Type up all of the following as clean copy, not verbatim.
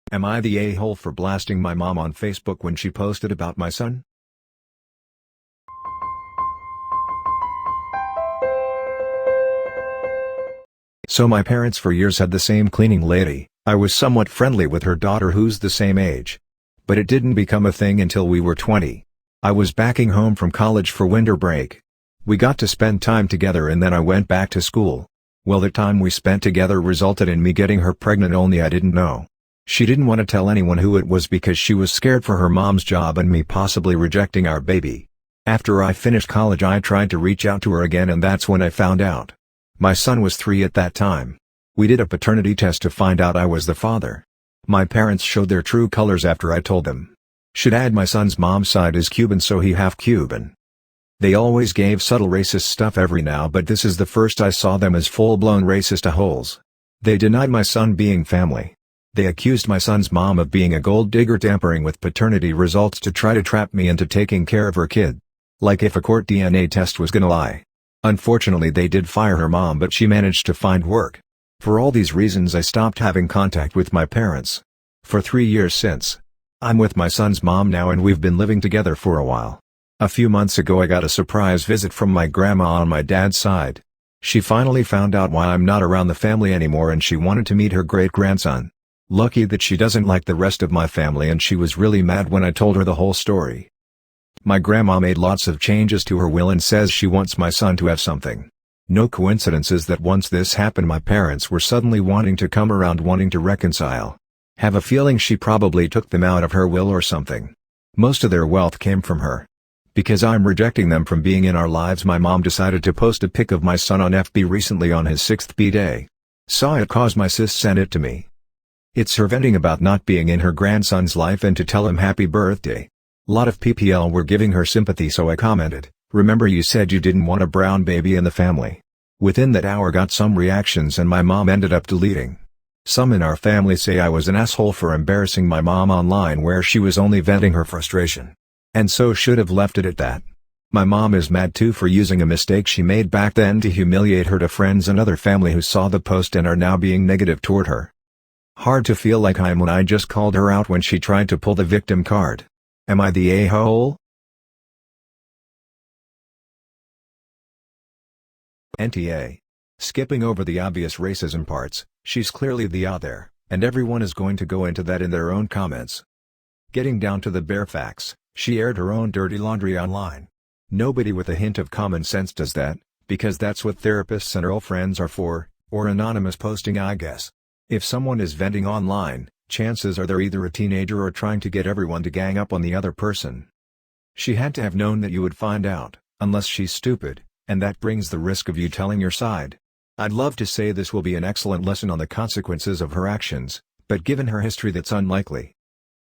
Am I the a-hole for blasting my mom on Facebook when she posted about my son? So my parents for years had the same cleaning lady. I was somewhat friendly with her daughter who's the same age. But it didn't become a thing until we were 20. I was backing home from college for winter break. We got to spend time together and then I went back to school. Well, the time we spent together resulted in me getting her pregnant, only I didn't know. She didn't want to tell anyone who it was because she was scared for her mom's job and me possibly rejecting our baby. After I finished college I tried to reach out to her again and that's when I found out. My son was 3 at that time. We did a paternity test to find out I was the father. My parents showed their true colors after I told them. Should add my son's mom's side is Cuban so he half Cuban. They always gave subtle racist stuff every now but this is the first I saw them as full-blown racist a-holes. They denied my son being family. They accused my son's mom of being a gold digger tampering with paternity results to try to trap me into taking care of her kid. Like if a court DNA test was gonna lie. Unfortunately they did fire her mom but she managed to find work. For all these reasons I stopped having contact with my parents. For 3 years since. I'm with my son's mom now and we've been living together for a while. A few months ago I got a surprise visit from my grandma on my dad's side. She finally found out why I'm not around the family anymore and she wanted to meet her great-grandson. Lucky that she doesn't like the rest of my family and she was really mad when I told her the whole story. My grandma made lots of changes to her will and says she wants my son to have something. No coincidences that once this happened my parents were suddenly wanting to come around, wanting to reconcile. Have a feeling she probably took them out of her will or something. Most of their wealth came from her. Because I'm rejecting them from being in our lives, my mom decided to post a pic of my son on FB recently on his 6th b-day. Saw it cause my sis sent it to me. It's her venting about not being in her grandson's life and to tell him happy birthday. Lot of PPL were giving her sympathy so I commented, "Remember you said you didn't want a brown baby in the family." Within that hour got some reactions and my mom ended up deleting. Some in our family say I was an asshole for embarrassing my mom online where she was only venting her frustration. And so should have left it at that. My mom is mad too for using a mistake she made back then to humiliate her to friends and other family who saw the post and are now being negative toward her. Hard to feel like I am when I just called her out when she tried to pull the victim card. Am I the a-hole? NTA. Skipping over the obvious racism parts, she's clearly the out there, and everyone is going to go into that in their own comments. Getting down to the bare facts, she aired her own dirty laundry online. Nobody with a hint of common sense does that, because that's what therapists and girlfriends are for, or anonymous posting I guess. If someone is venting online, chances are they're either a teenager or trying to get everyone to gang up on the other person. She had to have known that you would find out, unless she's stupid, and that brings the risk of you telling your side. I'd love to say this will be an excellent lesson on the consequences of her actions, but given her history that's unlikely.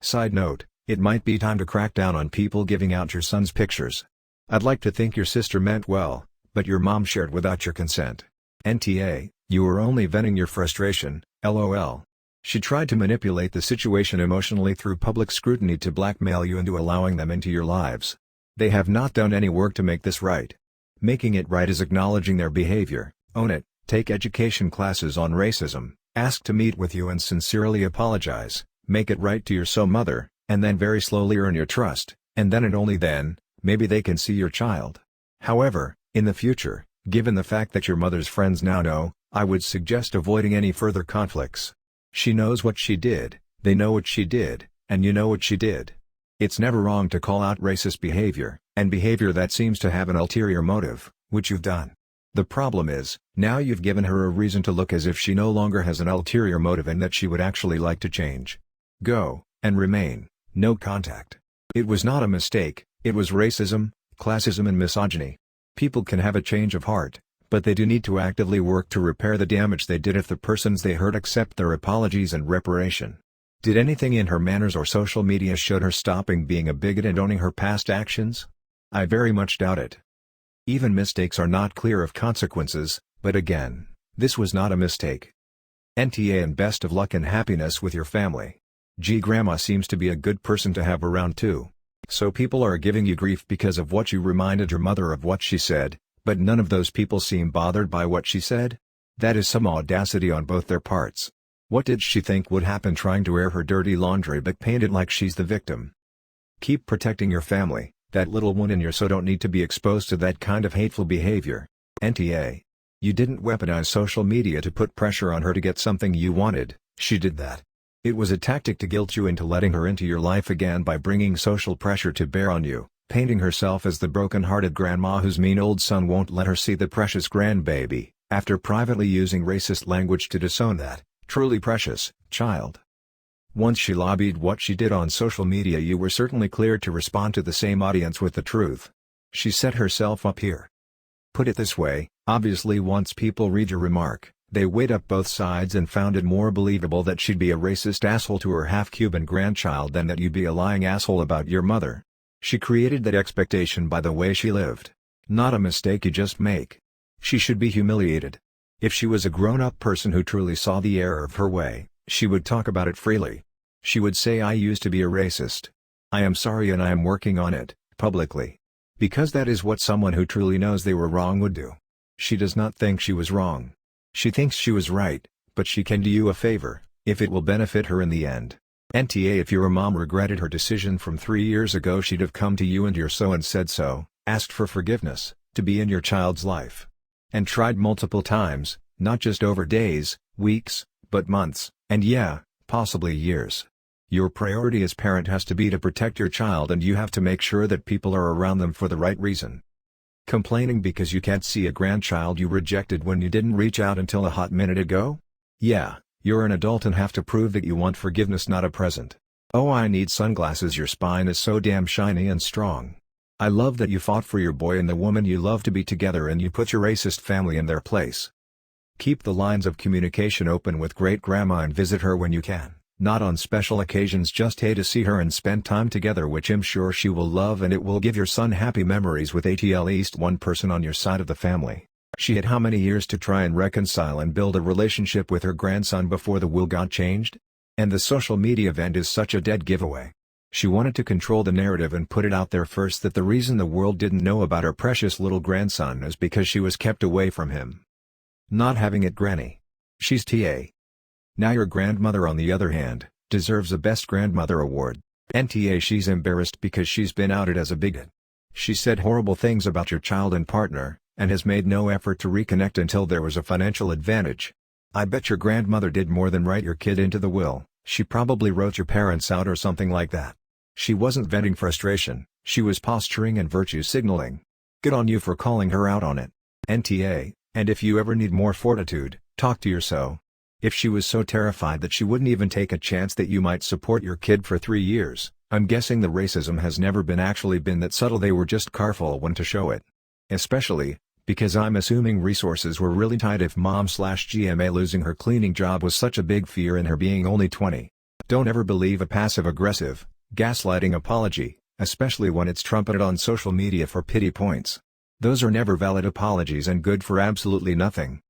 Side note, it might be time to crack down on people giving out your son's pictures. I'd like to think your sister meant well, but your mom shared without your consent. NTA, you were only venting your frustration, LOL. She tried to manipulate the situation emotionally through public scrutiny to blackmail you into allowing them into your lives. They have not done any work to make this right. Making it right is acknowledging their behavior, own it, take education classes on racism, ask to meet with you and sincerely apologize, make it right to your mother, and then very slowly earn your trust, and then and only then, maybe they can see your child. However, in the future, given the fact that your mother's friends now know, I would suggest avoiding any further conflicts. She knows what she did, they know what she did, and you know what she did. It's never wrong to call out racist behavior, and behavior that seems to have an ulterior motive, which you've done. The problem is, now you've given her a reason to look as if she no longer has an ulterior motive and that she would actually like to change. Go, and remain, no contact. It was not a mistake, it was racism, classism and misogyny. People can have a change of heart, but they do need to actively work to repair the damage they did if the persons they hurt accept their apologies and reparation. Did anything in her manners or social media show her stopping being a bigot and owning her past actions? I very much doubt it. Even mistakes are not clear of consequences, but again, this was not a mistake. NTA and best of luck and happiness with your family. Grandma seems to be a good person to have around too. So people are giving you grief because of what you reminded your mother of what she said, but none of those people seem bothered by what she said? That is some audacity on both their parts. What did she think would happen trying to air her dirty laundry but paint it like she's the victim? Keep protecting your family. That little one in your so don't need to be exposed to that kind of hateful behavior. NTA. You didn't weaponize social media to put pressure on her to get something you wanted, she did that. It was a tactic to guilt you into letting her into your life again by bringing social pressure to bear on you, painting herself as the broken-hearted grandma whose mean old son won't let her see the precious grandbaby, after privately using racist language to disown that, truly precious, child. Once she lobbied what she did on social media, you were certainly cleared to respond to the same audience with the truth. She set herself up here. Put it this way, obviously once people read your remark, they weighed up both sides and found it more believable that she'd be a racist asshole to her half-Cuban grandchild than that you'd be a lying asshole about your mother. She created that expectation by the way she lived. Not a mistake you just make. She should be humiliated. If she was a grown-up person who truly saw the error of her way, she would talk about it freely. She would say, I used to be a racist. I am sorry and I am working on it, publicly. Because that is what someone who truly knows they were wrong would do. She does not think she was wrong. She thinks she was right, but she can do you a favor, if it will benefit her in the end. NTA. If your mom regretted her decision from 3 years ago, she'd have come to you and your so and said so, asked for forgiveness, to be in your child's life. And tried multiple times, not just over days, weeks, but months, and yeah, possibly years. Your priority as parent has to be to protect your child, and you have to make sure that people are around them for the right reason. Complaining because you can't see a grandchild you rejected when you didn't reach out until a hot minute ago? Yeah, you're an adult and have to prove that you want forgiveness, not a present. Oh, I need sunglasses. Your spine is so damn shiny and strong. I love that you fought for your boy and the woman you love to be together, and you put your racist family in their place. Keep the lines of communication open with great-grandma and visit her when you can, not on special occasions. Just to see her and spend time together, which I'm sure she will love, and it will give your son happy memories with at least one person on your side of the family. She had how many years to try and reconcile and build a relationship with her grandson before the will got changed? And the social media event is such a dead giveaway. She wanted to control the narrative and put it out there first that the reason the world didn't know about her precious little grandson is because she was kept away from him. Not having it, Granny. She's TA. Now your grandmother, on the other hand, deserves a Best Grandmother award. NTA. She's embarrassed because she's been outed as a bigot. She said horrible things about your child and partner, and has made no effort to reconnect until there was a financial advantage. I bet your grandmother did more than write your kid into the will. She probably wrote your parents out or something like that. She wasn't venting frustration, she was posturing and virtue signaling. Good on you for calling her out on it. NTA. And if you ever need more fortitude, talk to your so. If she was so terrified that she wouldn't even take a chance that you might support your kid for 3 years, I'm guessing the racism has never been that subtle. They were just careful when to show it. Especially, because I'm assuming resources were really tight if mom/GMA losing her cleaning job was such a big fear in her being only 20. Don't ever believe a passive-aggressive, gaslighting apology, especially when it's trumpeted on social media for pity points. Those are never valid apologies and good for absolutely nothing.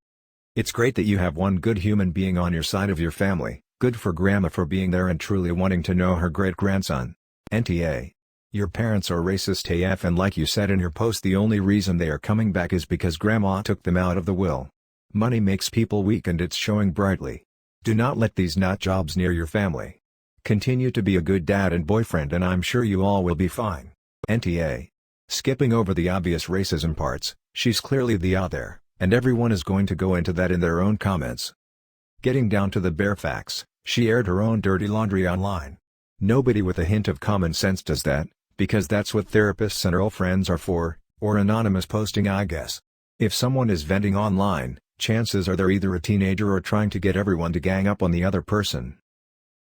It's great that you have one good human being on your side of your family. Good for Grandma for being there and truly wanting to know her great-grandson. NTA. Your parents are racist AF, and like you said in your post, the only reason they are coming back is because Grandma took them out of the will. Money makes people weak, and it's showing brightly. Do not let these nut jobs near your family. Continue to be a good dad and boyfriend, and I'm sure you all will be fine. NTA. Skipping over the obvious racism parts, she's clearly the out there, and everyone is going to go into that in their own comments. Getting down to the bare facts, she aired her own dirty laundry online. Nobody with a hint of common sense does that, because that's what therapists and girlfriends are for, or anonymous posting, I guess. If someone is venting online, chances are they're either a teenager or trying to get everyone to gang up on the other person.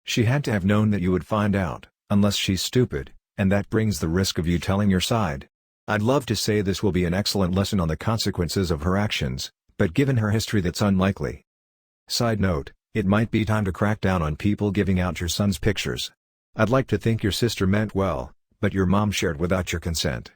She had to have known that you would find out, unless she's stupid, and that brings the risk of you telling your side. I'd love to say this will be an excellent lesson on the consequences of her actions, but given her history that's unlikely. Side note, it might be time to crack down on people giving out your son's pictures. I'd like to think your sister meant well, but your mom shared without your consent.